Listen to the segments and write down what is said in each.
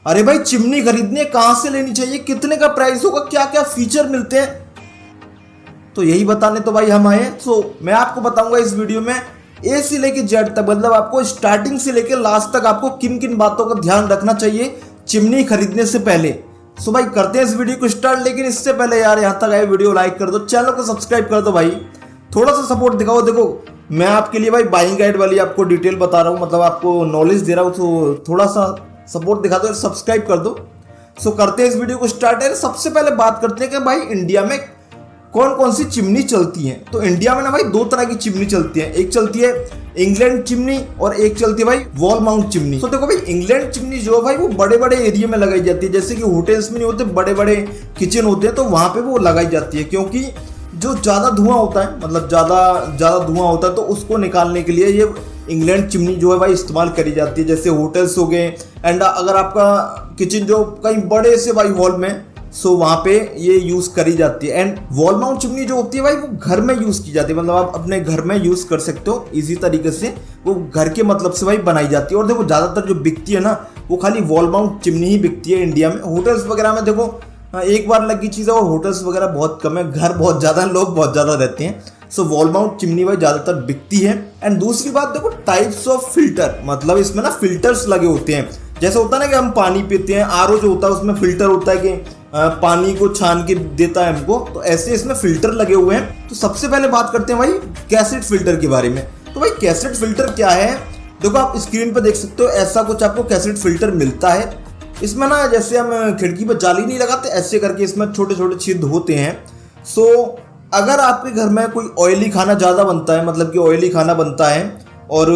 अरे भाई चिमनी खरीदनी कहां से लेनी चाहिए, कितने का प्राइस होगा, क्या क्या फीचर मिलते हैं, तो यही बताने तो भाई हम आए। सो मैं आपको बताऊंगा इस वीडियो में ए से लेके जेड तक, मतलब आपको स्टार्टिंग से लेके लास्ट तक आपको किन किन बातों का ध्यान रखना चाहिए चिमनी खरीदने से पहले। सो भाई करते हैं इस वीडियो को स्टार्ट, लेकिन इससे पहले यार यहाँ तक आए वीडियो लाइक कर दो, चैनल को सब्सक्राइब कर दो भाई, थोड़ा सा सपोर्ट दिखाओ। देखो मैं आपके लिए भाई बाइंग गाइड वाली आपको डिटेल बता रहा हूँ, मतलब आपको नॉलेज दे रहा हूँ, तो थोड़ा सा सपोर्ट दिखा दो, सब्सक्राइब कर दो। सो करते हैं इस वीडियो को स्टार्ट है। सबसे पहले बात करते हैं कि भाई इंडिया में कौन कौन सी चिमनी चलती हैं। तो इंडिया में ना भाई दो तरह की चिमनी चलती है, एक चलती है इंग्लैंड चिमनी और एक चलती है भाई वॉल माउंट चिमनी। तो देखो भाई इंग्लैंड चिमनी जो है भाई वो बड़े बड़े एरिया में लगाई जाती है, जैसे कि होटल्स में नहीं होते, बड़े बड़े किचन होते हैं तो वहां पे वो लगाई जाती है, क्योंकि जो ज़्यादा धुआं होता है, मतलब ज़्यादा धुआं होता है तो उसको निकालने के लिए ये इंग्लैंड चिमनी जो है भाई इस्तेमाल करी जाती है। जैसे होटल्स हो गए, एंड अगर आपका किचन जो कहीं बड़े से भाई हॉल में, सो वहाँ पे ये यूज़ करी जाती है। एंड वॉल माउंट चिमनी जो होती है भाई वो घर में यूज़ की जाती है, मतलब आप अपने घर में यूज़ कर सकते हो इजी तरीके से, वो घर के मतलब से भाई बनाई जाती है। और देखो ज़्यादातर जो बिकती है ना वो खाली वॉल माउंट चिमनी ही बिकती है इंडिया में। होटल्स वगैरह में देखो एक बार लगी चीज़ है, और होटल्स वगैरह बहुत कम है, घर बहुत ज़्यादा, लोग बहुत ज़्यादा रहते हैं। सो वॉल माउंट चिमनी भाई ज़्यादातर बिकती है। एंड दूसरी बात देखो टाइप्स ऑफ फिल्टर, मतलब इसमें ना फिल्टर्स लगे होते हैं। जैसे होता है ना कि हम पानी पीते हैं, आरओ जो होता है उसमें फिल्टर होता है कि पानी को छान के देता है हमको, तो ऐसे इसमें फिल्टर लगे हुए हैं। तो सबसे पहले बात करते हैं भाई कैसेट फिल्टर के बारे में। तो भाई कैसेट फिल्टर क्या है, देखो आप स्क्रीन पर देख सकते हो, ऐसा कुछ आपको कैसेट फिल्टर मिलता है। इसमें ना जैसे हम खिड़की पर जाली नहीं लगाते, ऐसे करके इसमें छोटे छोटे छिद्र होते हैं। सो अगर आपके घर में कोई ऑयली खाना ज़्यादा बनता है, मतलब कि ऑयली खाना बनता है और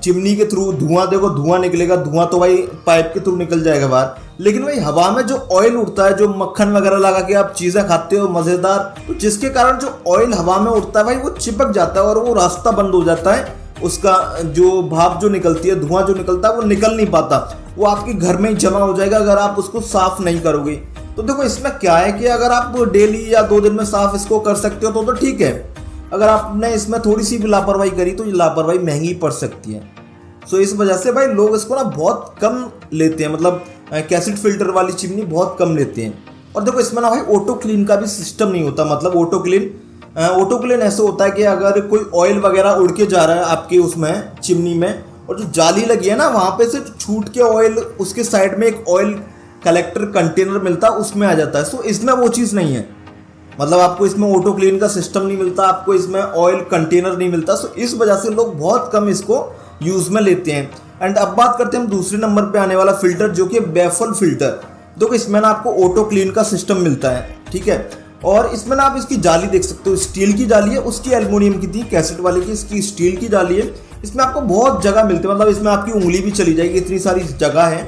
चिमनी के थ्रू धुआं, देखो धुआं निकलेगा, धुआं तो भाई पाइप के थ्रू निकल जाएगा बाहर, लेकिन भाई हवा में जो ऑयल उड़ता है, जो मक्खन वगैरह लगा के आप चीज़ें खाते हो मज़ेदार, तो जिसके कारण जो ऑयल हवा में उड़ता है भाई वो चिपक जाता है और वो रास्ता बंद हो जाता है, उसका जो भाप जो निकलती है, धुआं जो निकलता है वो निकल नहीं पाता, वो आपके घर में ही जमा हो जाएगा अगर आप उसको साफ नहीं करोगे। तो देखो इसमें क्या है कि अगर आप डेली या 2 दिन में साफ इसको कर सकते हो तो ठीक है, अगर आपने इसमें थोड़ी सी भी लापरवाही करी तो ये लापरवाही महंगी पड़ सकती है। सो इस वजह से भाई लोग इसको ना बहुत कम लेते हैं, मतलब कैसेट फिल्टर वाली चिमनी बहुत कम लेते हैं। और देखो इसमें ना भाई ऑटो क्लीन का भी सिस्टम नहीं होता, मतलब ऑटो क्लीन ऐसे होता है कि अगर कोई ऑयल वगैरह उड़ के जा रहा है आपके उसमें चिमनी में, और जो जाली लगी है ना वहाँ पे से छूट के ऑयल उसके साइड में एक ऑयल कलेक्टर कंटेनर मिलता है, उसमें आ जाता है। सो इसमें वो चीज़ नहीं है, मतलब आपको इसमें ऑटो क्लीन का सिस्टम नहीं मिलता, आपको इसमें ऑयल कंटेनर नहीं मिलता। सो इस वजह से लोग बहुत कम इसको यूज़ में लेते हैं। एंड अब बात करते हैं हम दूसरे नंबर पे आने वाला फिल्टर, जो कि बैफल फिल्टर। देखो इसमें ना आपको ऑटो क्लीन का सिस्टम मिलता है, ठीक है, और इसमें ना आप इसकी जाली देख सकते हो, स्टील की जाली है, उसकी एल्युमिनियम की थी कैसेट वाले की, इसकी स्टील की जाली है। इसमें आपको बहुत जगह मिलती है, मतलब इसमें आपकी उंगली भी चली जाएगी, इतनी सारी जगह है।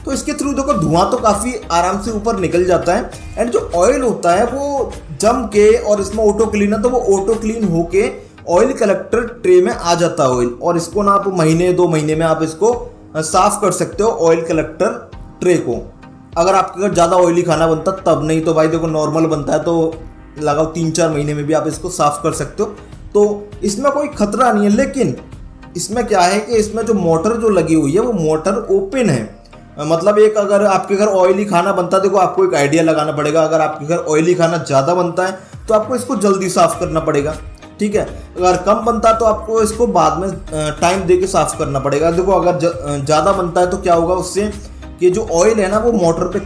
तो इसके थ्रू देखो धुआं तो काफ़ी आराम से ऊपर निकल जाता है, एंड जो ऑयल होता है वो जम के, और इसमें ऑटो क्लीन है तो वो ऑटो क्लीन होके ऑयल कलेक्टर ट्रे में आ जाता है ऑयल, और इसको ना आप महीने 2 महीने में आप इसको साफ कर सकते हो ऑयल कलेक्टर ट्रे को, अगर आपके घर ज़्यादा ऑयली खाना बनता तब, नहीं तो भाई देखो नॉर्मल बनता है तो लगाओ 3-4 महीने में भी आप इसको साफ कर सकते हो। तो इसमें कोई खतरा नहीं है। लेकिन इसमें क्या है कि इसमें जो मोटर जो लगी हुई है वो मोटर ओपन है, मतलब एक अगर आपके घर ऑयली खाना बनता है, देखो आपको एक आइडिया लगाना पड़ेगा, अगर आपके घर ऑयली खाना ज़्यादा बनता है तो आपको इसको जल्दी साफ़ करना पड़ेगा, ठीक है। अगर कम बनता है तो आपको इसको बाद में टाइम दे के साफ़ करना पड़ेगा। देखो अगर ज़्यादा बनता है तो क्या होगा उससे कि जो ऑयल है ना वो मोटर पे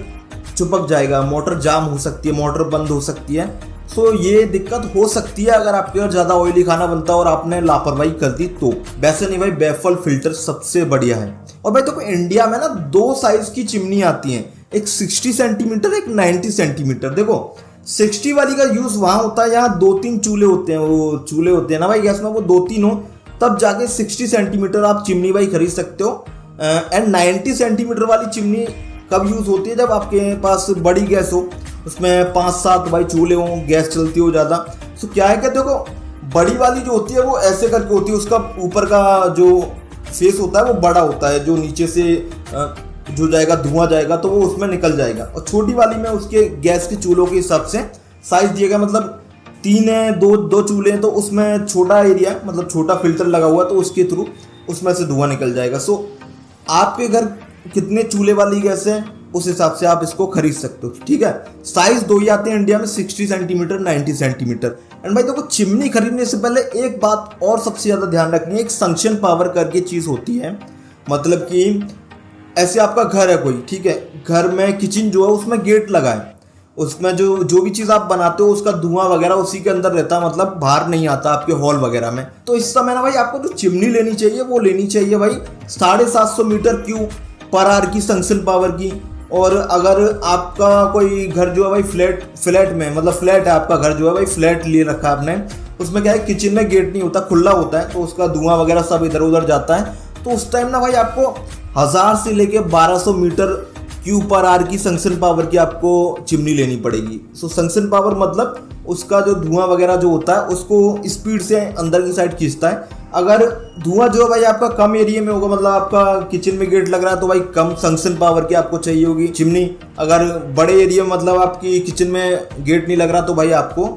चिपक जाएगा, मोटर जाम हो सकती है, मोटर बंद हो सकती है। सो ये दिक्कत हो सकती है अगर आपके घर ज़्यादा ऑयली खाना बनता है और आपने लापरवाही कर दी तो। वैसे नहीं भाई, बैफल फिल्टर सबसे बढ़िया है। और भाई देखो इंडिया में ना 2 साइज की चिमनी आती हैं, एक 60 सेंटीमीटर, एक 90 सेंटीमीटर। देखो 60 वाली का यूज़ वहाँ होता है यहाँ 2-3 चूल्हे होते हैं, वो चूल्हे होते हैं ना भाई गैस में, वो 2-3 हो तब जाके 60 सेंटीमीटर आप चिमनी भाई खरीद सकते हो। एंड 90 सेंटीमीटर वाली चिमनी कब यूज़ होती है, जब आपके पास बड़ी गैस हो, उसमें 5-7 भाई चूल्हे हों, गैस चलती हो ज़्यादा। तो क्या है कि देखो बड़ी वाली जो होती है वो ऐसे करके होती है, उसका ऊपर का जो फेस होता है वो बड़ा होता है, जो नीचे से जो जाएगा धुआं जाएगा तो वो उसमें निकल जाएगा। और छोटी वाली में उसके गैस के चूल्हों के हिसाब से साइज दिया गया, मतलब 3 है, दो चूल्हे हैं तो उसमें छोटा एरिया, मतलब छोटा फिल्टर लगा हुआ तो उसके थ्रू उसमें से धुआं निकल जाएगा। सो आपके घर कितने चूल्हे वाली गैस है उस हिसाब से आप इसको खरीद सकते हो, ठीक है। साइज दो ही आते हैं इंडिया में, 60 सेंटीमीटर 90 सेंटीमीटर। एंड भाई देखो, चिमनी खरीदने से पहले एक बात और सबसे ज्यादा ध्यान रखनी है, एक सक्शन पावर करके चीज होती है। मतलब कि ऐसे आपका घर है कोई, ठीक है, घर में किचन जो है उसमें गेट लगा है, उसमें जो भी चीज़ आप बनाते हो उसका धुआं वगैरह उसी के अंदर रहता है, मतलब बाहर नहीं आता आपके हॉल वगैरह में। तो इस समय ना भाई आपको जो चिमनी लेनी चाहिए वो लेनी चाहिए भाई 750 मीटर क्यूब पर आवर की सक्शन पावर की। और अगर आपका कोई घर जो है भाई फ्लैट में, मतलब फ्लैट है आपका घर जो है भाई, फ्लैट लिए रखा है आपने, उसमें क्या है किचन में गेट नहीं होता, खुला होता है, तो उसका धुआं वगैरह सब इधर उधर जाता है। तो उस टाइम ना भाई आपको 1000 से लेके 1200 मीटर क्यूब पर आवर की सक्शन पावर की आपको चिमनी लेनी पड़ेगी। सो सक्शन पावर मतलब उसका जो धुआं वगैरह जो होता है उसको स्पीड से अंदर की साइड खींचता है। अगर धुआं जो भाई आपका कम एरिया में होगा, मतलब आपका किचन में गेट लग रहा है, तो भाई कम सक्शन पावर की आपको चाहिए होगी चिमनी। अगर बड़े एरिया में, मतलब आपकी किचन में गेट नहीं लग रहा, तो भाई आपको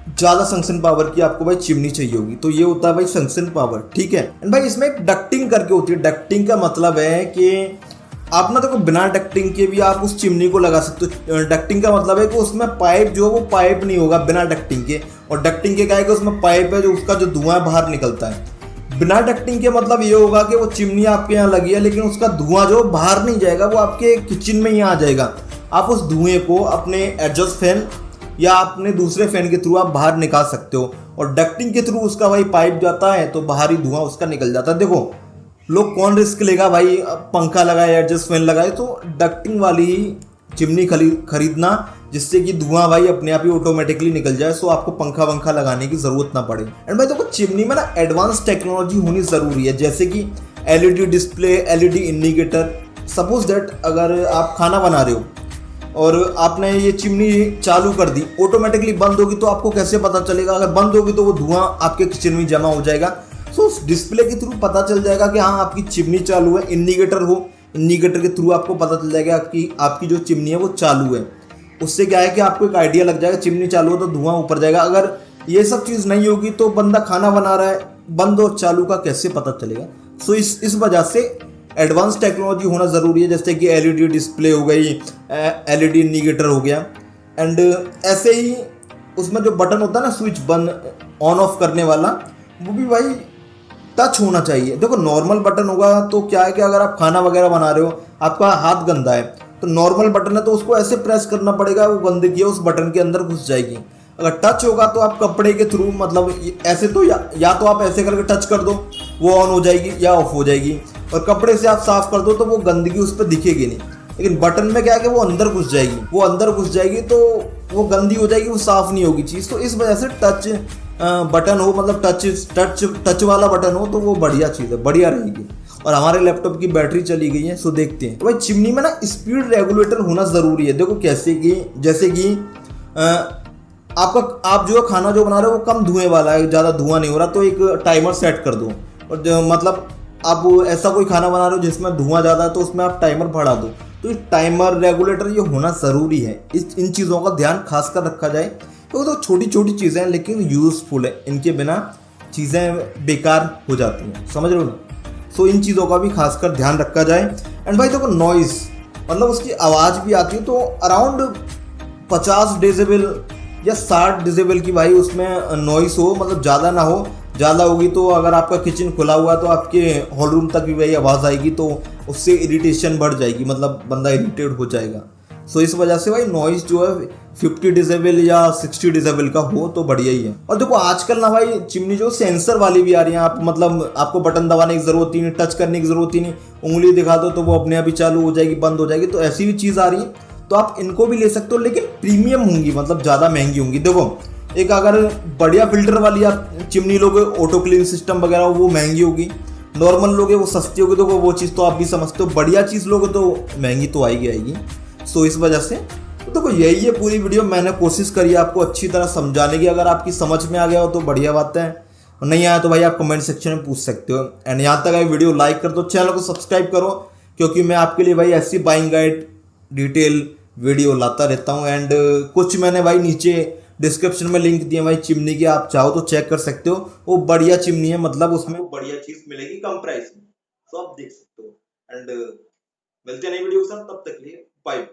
ज्यादा सक्शन पावर की आपको भाई चिमनी चाहिए होगी। तो ये होता है भाई सक्शन पावर, ठीक है। एंड भाई इसमें एक डक्टिंग करके होती है। डक्टिंग का मतलब है कि आप ना देखो बिना डक्टिंग के भी आप उस चिमनी को लगा सकते हो। डक्टिंग का मतलब है कि उसमें पाइप जो है वो पाइप नहीं होगा बिना डक्टिंग के, और डक्टिंग के क्या है कि उसमें पाइप है जो उसका जो धुआं बाहर निकलता है। बिना डक्टिंग के मतलब ये होगा कि वो चिमनी आपके यहाँ लगी है लेकिन उसका धुआं जो बाहर नहीं जाएगा, वो आपके किचन में ही आ जाएगा। आप उस धुएं को अपने एडजस्ट फैन या अपने दूसरे फैन के थ्रू आप बाहर निकाल सकते हो। और डक्टिंग के थ्रू उसका भाई पाइप जाता है तो बाहरी धुआं उसका निकल जाता है। देखो लोग कौन रिस्क लेगा भाई, पंखा लगाए एडजस्ट फैन लगाए, तो डक्टिंग वाली चिमनी खरीदना जिससे कि धुआं भाई अपने आप ही ऑटोमेटिकली निकल जाए, सो आपको पंखा वंखा लगाने की जरूरत ना पड़े। एंड भाई देखो चिमनी में ना एडवांस टेक्नोलॉजी होनी जरूरी है, जैसे कि LED display, LED indicator. Suppose that अगर आप खाना बना रहे हो और आपने ये चिमनी चालू कर दी, ऑटोमेटिकली बंद होगी तो आपको कैसे पता चलेगा? अगर बंद होगी तो वो धुआं आपके किचन में जमा हो जाएगा। सो उस डिस्प्ले के थ्रू पता चल जाएगा कि हाँ आपकी चिमनी चालू है। इंडिकेटर के थ्रू आपको पता चल जाएगा कि आपकी जो चिमनी है वो चालू है। उससे क्या है कि आपको एक आइडिया लग जाएगा चिमनी चालू है तो धुआं ऊपर जाएगा। अगर ये सब चीज़ नहीं होगी तो बंदा खाना बना रहा है, बंद और चालू का कैसे पता चलेगा? सो इस वजह से एडवांस टेक्नोलॉजी होना ज़रूरी है, जैसे कि एलईडी डिस्प्ले हो गई, एलईडी इंडिकेटर हो गया। एंड ऐसे ही उसमें जो बटन होता है ना स्विच बंद ऑन ऑफ करने वाला, वो भी भाई टच होना चाहिए। देखो नॉर्मल बटन होगा तो क्या है कि अगर आप खाना वगैरह बना रहे हो, आपका हाथ गंदा है, तो नॉर्मल बटन है तो उसको ऐसे प्रेस करना पड़ेगा, वो गंदगी है उस बटन के अंदर घुस जाएगी। अगर टच होगा तो आप कपड़े के थ्रू, मतलब ऐसे तो या तो आप ऐसे करके टच कर दो, वो ऑन हो जाएगी या ऑफ हो जाएगी, और कपड़े से आप साफ कर दो तो वो गंदगी उस पर दिखेगी नहीं। लेकिन बटन में क्या है कि वो अंदर घुस जाएगी, तो वो गंदी हो जाएगी, वो साफ नहीं होगी चीज़। तो इस वजह से टच बटन हो, मतलब टच वाला बटन हो तो वो बढ़िया चीज़ है, बढ़िया रहेगी। और हमारे लैपटॉप की बैटरी चली गई है, सो देखते हैं। तो भाई चिमनी में ना स्पीड रेगुलेटर होना ज़रूरी है। देखो कैसे कि जैसे कि आप जो खाना जो बना रहे हो वो कम धुएं वाला है, ज़्यादा धुआं नहीं हो रहा, तो एक टाइमर सेट कर दो। और मतलब आप ऐसा कोई खाना बना रहे हो जिसमें धुआं ज़्यादा है तो उसमें आप टाइमर बढ़ा दो। तो टाइमर रेगुलेटर ये होना ज़रूरी है। इन चीज़ों का ध्यान खास कर रखा जाए। तो छोटी छोटी चीज़ें हैं लेकिन यूज़फुल है, इनके बिना चीज़ें बेकार हो जाती हैं, समझ रहे हो ना? सो इन चीज़ों का भी खासकर ध्यान रखा जाए। एंड भाई देखो नॉइज़, मतलब उसकी आवाज़ भी आती है, तो अराउंड 50 डेसिबल या 60 डेसिबल की भाई उसमें नॉइज़ हो, मतलब ज़्यादा ना हो। ज़्यादा होगी तो अगर आपका किचन खुला हुआ है तो आपके हॉल रूम तक भी वही आवाज़ आएगी, तो उससे इरिटेशन बढ़ जाएगी, मतलब बंदा इरिटेट हो जाएगा। सो इस वजह से भाई नॉइज़ जो है 50 डेसिबल या 60 डेसिबल का हो तो बढ़िया ही है। और देखो आजकल ना भाई चिमनी जो सेंसर वाली भी आ रही है, आप मतलब आपको बटन दबाने की ज़रूरत ही नहीं, टच करने की ज़रूरत ही नहीं, उंगली दिखा दो तो वो अपने आप ही चालू हो जाएगी, बंद हो जाएगी। तो ऐसी भी चीज़ आ रही है, तो आप इनको भी ले सकते हो, लेकिन प्रीमियम होंगी, मतलब ज़्यादा महंगी होंगी। देखो एक अगर बढ़िया फिल्टर वाली आप चिमनी लोगे, ऑटो क्लीन सिस्टम वगैरह, वो महंगी होगी। नॉर्मल लोगे वो सस्ती होगी, तो वो चीज़ तो आप भी समझते हो। बढ़िया चीज़ लोगे तो महंगी तो आएगी। सो इस वजह से तो देखो यही है पूरी वीडियो। मैंने कोशिश करी आपको अच्छी तरह समझाने की। अगर आपकी समझ में आ गया हो तो बढ़िया बात है, और नहीं आया तो भाई आप कमेंट सेक्शन में पूछ सकते हो। एंड यहाँ तक आई वीडियो लाइक कर दो, चैनल को सब्सक्राइब करो, क्योंकि मैं आपके लिए भाई ऐसी बाइंग गाइड डिटेल वीडियो लाता रहता हूँ। एंड कुछ मैंने भाई नीचे डिस्क्रिप्शन में लिंक दिए भाई चिमनी के, आप चाहो तो चेक कर सकते हो। वो बढ़िया चिमनी है, मतलब उसमें बढ़िया चीज़ मिलेगी कम प्राइस में, तो आप देख सकते हो। एंड मिलते हैं नई वीडियो के साथ, तब तक के लिए बाय।